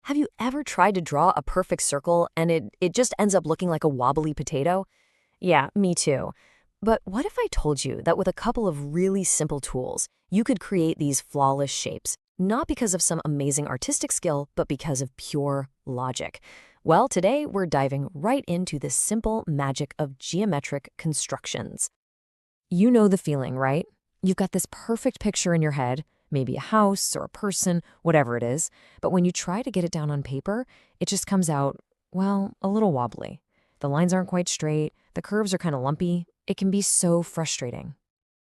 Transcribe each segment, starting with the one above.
Have you ever tried to draw a perfect circle and it just ends up looking like a wobbly potato? Yeah, me too. But what if I told you that with a couple of really simple tools, you could create these flawless shapes, not because of some amazing artistic skill, but because of pure logic? Well, today we're diving right into the simple magic of geometric constructions. You know the feeling, right? You've got this perfect picture in your head, maybe a house or a person, whatever it is, but when you try to get it down on paper, it just comes out, well, a little wobbly. The lines aren't quite straight, the curves are kind of lumpy. It can be so frustrating.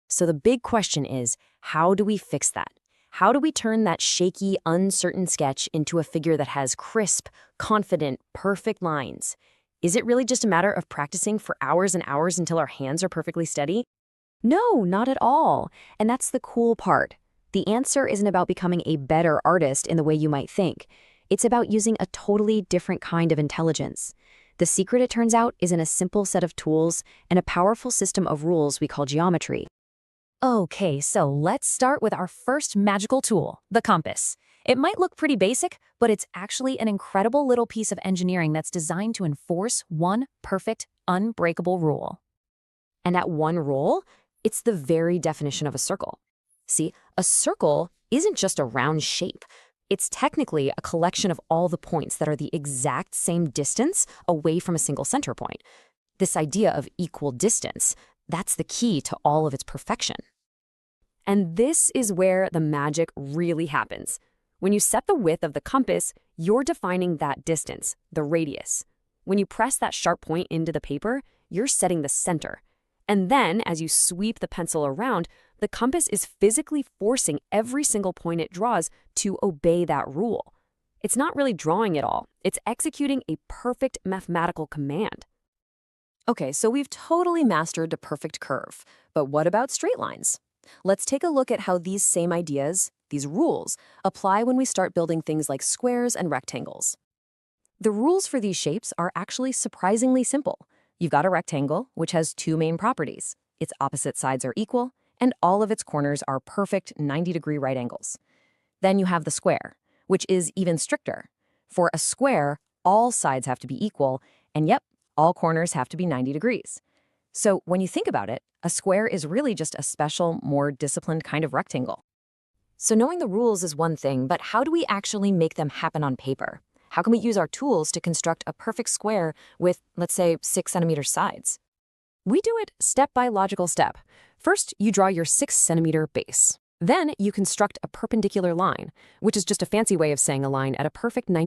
So the big question is, how do we fix that? How do we turn that shaky, uncertain sketch into a figure that has crisp, confident, perfect lines? Is it really just a matter of practicing for hours and hours until our hands are perfectly steady? No, not at all. And that's the cool part. The answer isn't about becoming a better artist in the way you might think. It's about using a totally different kind of intelligence. The secret, it turns out, is in a simple set of tools and a powerful system of rules we call geometry. Okay, so let's start with our first magical tool, the compass. It might look pretty basic, but it's actually an incredible little piece of engineering that's designed to enforce one perfect, unbreakable rule. And that one rule, it's the very definition of a circle. See, a circle isn't just a round shape. It's technically a collection of all the points that are the exact same distance away from a single center point. This idea of equal distance, that's the key to all of its perfection. And this is where the magic really happens. When you set the width of the compass, you're defining that distance, the radius. When you press that sharp point into the paper, you're setting the center. And then, as you sweep the pencil around, the compass is physically forcing every single point it draws to obey that rule. It's not really drawing at all. It's executing a perfect mathematical command. Okay, so we've totally mastered the perfect curve. But what about straight lines? Let's take a look at how these same ideas, these rules, apply when we start building things like squares and rectangles. The rules for these shapes are actually surprisingly simple. You've got a rectangle, which has two main properties. Its opposite sides are equal, and all of its corners are perfect 90-degree right angles. Then you have the square, which is even stricter. For a square, all sides have to be equal, and yep, all corners have to be 90 degrees. So when you think about it, a square is really just a special, more disciplined kind of rectangle. So knowing the rules is one thing, but how do we actually make them happen on paper? How can we use our tools to construct a perfect square with, let's say, 6-centimeter sides? We do it step by logical step. First, you draw your 6-centimeter base. Then you construct a perpendicular line, which is just a fancy way of saying a line at a perfect 90